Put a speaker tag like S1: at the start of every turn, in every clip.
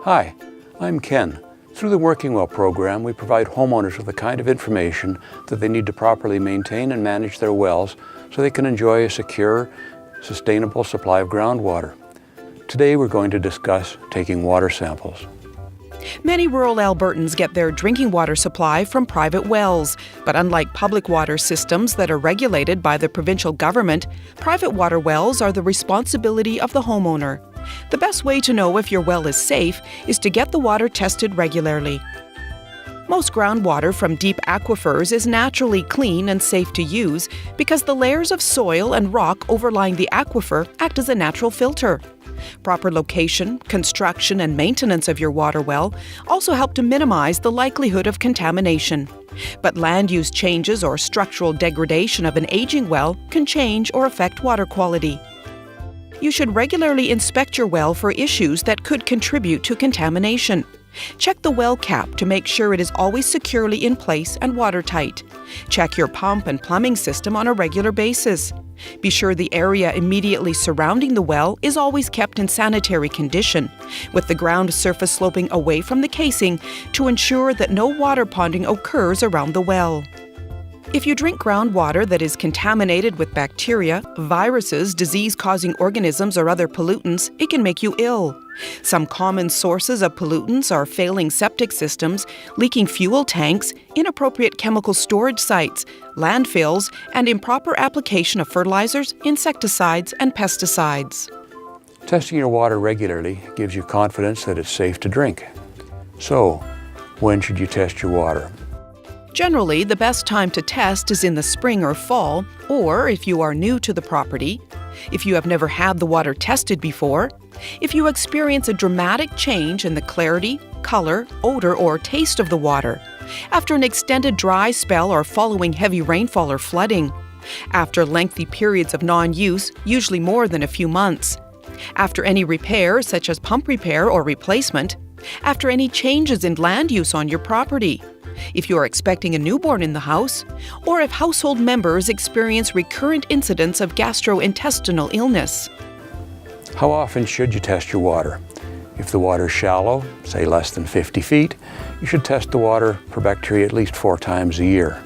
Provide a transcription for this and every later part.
S1: Hi, I'm Ken. Through the Working Well program, we provide homeowners with the kind of information that they need to properly maintain and manage their wells so they can enjoy a secure, sustainable supply of groundwater. Today we're going to discuss taking water samples.
S2: Many rural Albertans get their drinking water supply from private wells, but unlike public water systems that are regulated by the provincial government, private water wells are the responsibility of the homeowner. The best way to know if your well is safe is to get the water tested regularly. Most groundwater from deep aquifers is naturally clean and safe to use because the layers of soil and rock overlying the aquifer act as a natural filter. Proper location, construction, and maintenance of your water well also help to minimize the likelihood of contamination. But land use changes or structural degradation of an aging well can change or affect water quality. You should regularly inspect your well for issues that could contribute to contamination. Check the well cap to make sure it is always securely in place and watertight. Check your pump and plumbing system on a regular basis. Be sure the area immediately surrounding the well is always kept in sanitary condition, with the ground surface sloping away from the casing to ensure that no water ponding occurs around the well. If you drink groundwater that is contaminated with bacteria, viruses, disease-causing organisms, or other pollutants, it can make you ill. Some common sources of pollutants are failing septic systems, leaking fuel tanks, inappropriate chemical storage sites, landfills, and improper application of fertilizers, insecticides, and pesticides.
S1: Testing your water regularly gives you confidence that it's safe to drink. So, when should you test your water?
S2: Generally, the best time to test is in the spring or fall, or if you are new to the property, if you have never had the water tested before, if you experience a dramatic change in the clarity, color, odor, or taste of the water, after an extended dry spell or following heavy rainfall or flooding, after lengthy periods of non-use, usually more than a few months, after any repair such as pump repair or replacement, after any changes in land use on your property, if you are expecting a newborn in the house, or if household members experience recurrent incidents of gastrointestinal illness.
S1: How often should you test your water? If the water is shallow, say less than 50 feet, you should test the water for bacteria at least 4 times a year.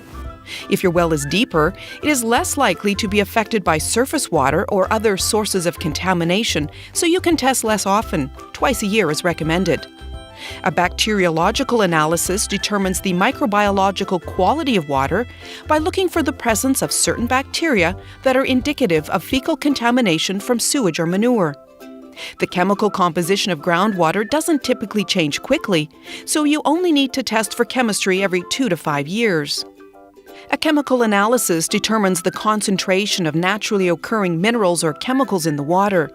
S2: If your well is deeper, it is less likely to be affected by surface water or other sources of contamination, so you can test less often. Twice a year is recommended. A bacteriological analysis determines the microbiological quality of water by looking for the presence of certain bacteria that are indicative of fecal contamination from sewage or manure. The chemical composition of groundwater doesn't typically change quickly, so you only need to test for chemistry every 2 to 5 years. A chemical analysis determines the concentration of naturally occurring minerals or chemicals in the water.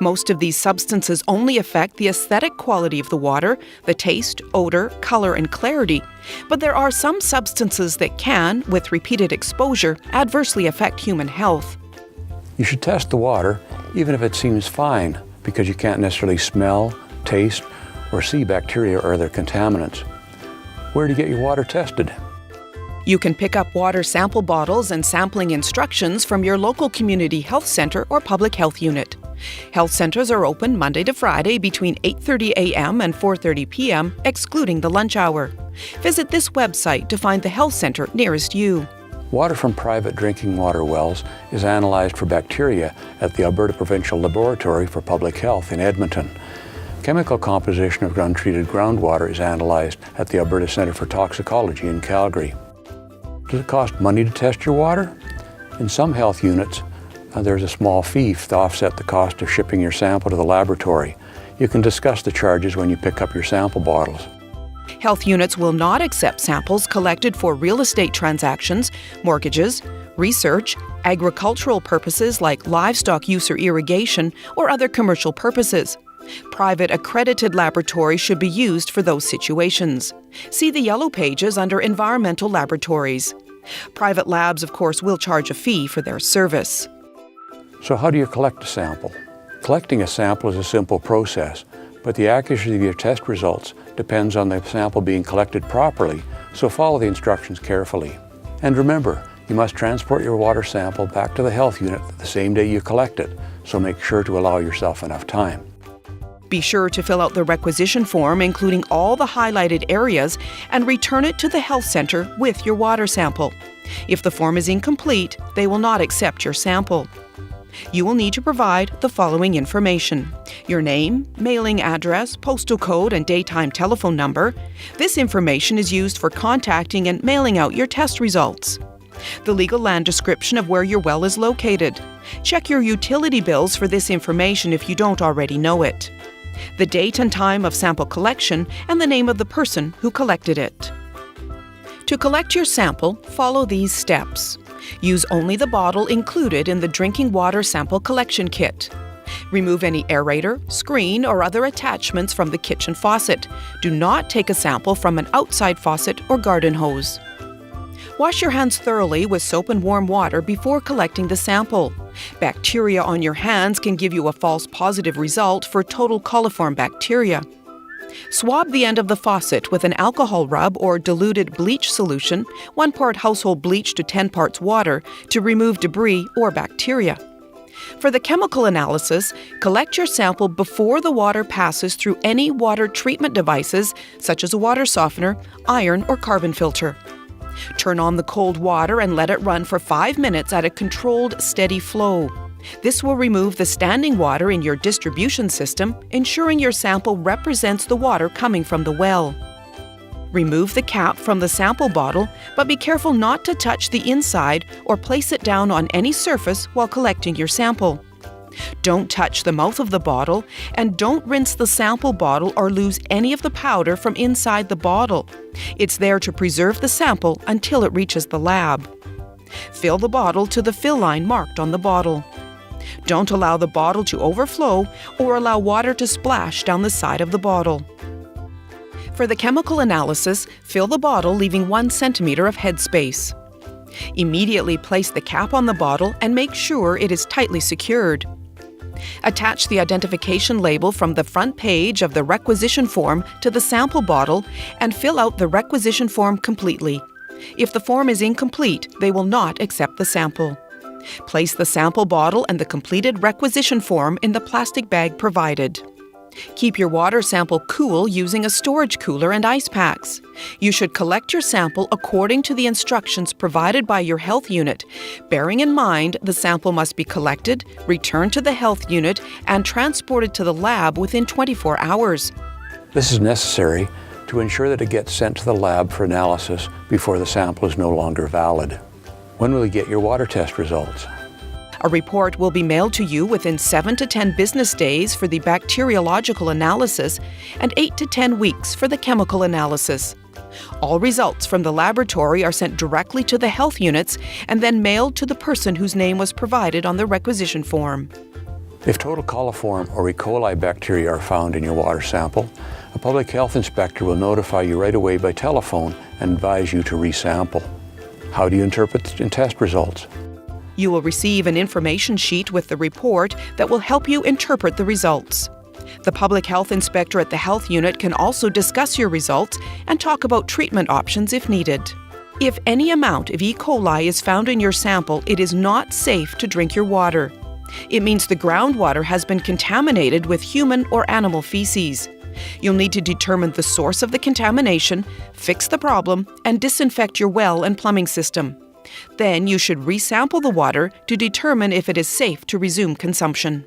S2: Most of these substances only affect the aesthetic quality of the water, the taste, odor, color, and clarity, but there are some substances that can, with repeated exposure, adversely affect human health.
S1: You should test the water even if it seems fine, because you can't necessarily smell, taste, or see bacteria or other contaminants. Where do you get your water tested?
S2: You can pick up water sample bottles and sampling instructions from your local community health center or public health unit. Health centers are open Monday to Friday between 8:30 a.m. and 4:30 p.m., excluding the lunch hour. Visit this website to find the health center nearest you.
S1: Water from private drinking water wells is analyzed for bacteria at the Alberta Provincial Laboratory for Public Health in Edmonton. Chemical composition of untreated groundwater is analyzed at the Alberta Centre for Toxicology in Calgary. Does it cost money to test your water? In some health units, there's a small fee to offset the cost of shipping your sample to the laboratory. You can discuss the charges when you pick up your sample bottles.
S2: Health units will not accept samples collected for real estate transactions, mortgages, research, agricultural purposes like livestock use or irrigation, or other commercial purposes. Private accredited laboratories should be used for those situations. See the yellow pages under Environmental Laboratories. Private labs, of course, will charge a fee for their service.
S1: So how do you collect a sample? Collecting a sample is a simple process, but the accuracy of your test results depends on the sample being collected properly, so follow the instructions carefully. And remember, You must transport your water sample back to the health unit the same day you collect it, so make sure to allow yourself enough time.
S2: Be sure to fill out the requisition form, including all the highlighted areas, and return it to the health center with your water sample. If the form is incomplete, they will not accept your sample. You will need to provide the following information: your name, mailing address, postal code, and daytime telephone number. This information is used for contacting and mailing out your test results. The legal land description of where your well is located. Check your utility bills for this information if you don't already know it. The date and time of sample collection and the name of the person who collected it. To collect your sample, follow these steps. Use only the bottle included in the drinking water sample collection kit. Remove any aerator, screen, or other attachments from the kitchen faucet. Do not take a sample from an outside faucet or garden hose. Wash your hands thoroughly with soap and warm water before collecting the sample. Bacteria on your hands can give you a false positive result for total coliform bacteria. Swab the end of the faucet with an alcohol rub or diluted bleach solution, 1 part household bleach to 10 parts water, to remove debris or bacteria. For the chemical analysis, collect your sample before the water passes through any water treatment devices, such as a water softener, iron, or carbon filter. Turn on the cold water and let it run for 5 minutes at a controlled, steady flow. This will remove the standing water in your distribution system, ensuring your sample represents the water coming from the well. Remove the cap from the sample bottle, but be careful not to touch the inside or place it down on any surface while collecting your sample. Don't touch the mouth of the bottle, and don't rinse the sample bottle or lose any of the powder from inside the bottle. It's there to preserve the sample until it reaches the lab. Fill the bottle to the fill line marked on the bottle. Don't allow the bottle to overflow or allow water to splash down the side of the bottle. For the chemical analysis, fill the bottle leaving 1 centimeter of headspace. Immediately place the cap on the bottle and make sure it is tightly secured. Attach the identification label from the front page of the requisition form to the sample bottle and fill out the requisition form completely. If the form is incomplete, they will not accept the sample. Place the sample bottle and the completed requisition form in the plastic bag provided. Keep your water sample cool using a storage cooler and ice packs. You should collect your sample according to the instructions provided by your health unit, bearing in mind the sample must be collected, returned to the health unit, and transported to the lab within 24 hours.
S1: This is necessary to ensure that it gets sent to the lab for analysis before the sample is no longer valid. When will you get your water test results?
S2: A report will be mailed to you within 7 to 10 business days for the bacteriological analysis and 8 to 10 weeks for the chemical analysis. All results from the laboratory are sent directly to the health units and then mailed to the person whose name was provided on the requisition form.
S1: If total coliform or E. coli bacteria are found in your water sample, a public health inspector will notify you right away by telephone and advise you to resample. How do you interpret and test results?
S2: You will receive an information sheet with the report that will help you interpret the results. The public health inspector at the health unit can also discuss your results and talk about treatment options if needed. If any amount of E. coli is found in your sample, it is not safe to drink your water. It means the groundwater has been contaminated with human or animal feces. You'll need to determine the source of the contamination, fix the problem, and disinfect your well and plumbing system. Then you should resample the water to determine if it is safe to resume consumption.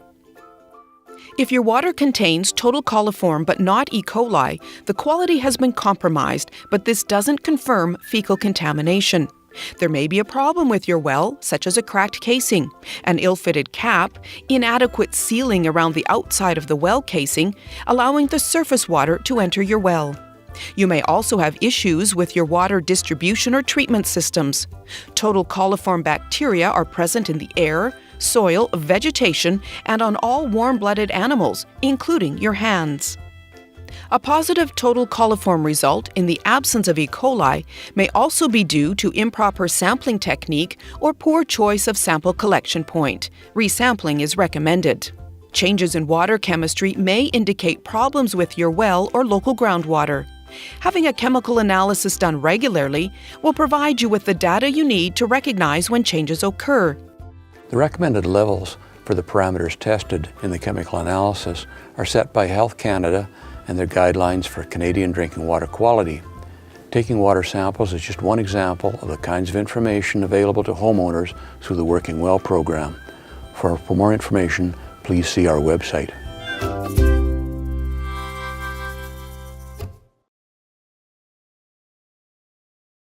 S2: If your water contains total coliform but not E. coli, the quality has been compromised, but this doesn't confirm fecal contamination. There may be a problem with your well, such as a cracked casing, an ill-fitted cap, inadequate sealing around the outside of the well casing, allowing the surface water to enter your well. You may also have issues with your water distribution or treatment systems. Total coliform bacteria are present in the air, soil, vegetation, and on all warm-blooded animals, including your hands. A positive total coliform result in the absence of E. coli may also be due to improper sampling technique or poor choice of sample collection point. Resampling is recommended. Changes in water chemistry may indicate problems with your well or local groundwater. Having a chemical analysis done regularly will provide you with the data you need to recognize when changes occur.
S1: The recommended levels for the parameters tested in the chemical analysis are set by Health Canada and their guidelines for Canadian drinking water quality. Taking water samples is just one example of the kinds of information available to homeowners through the Working Well program. For more information, please see our website.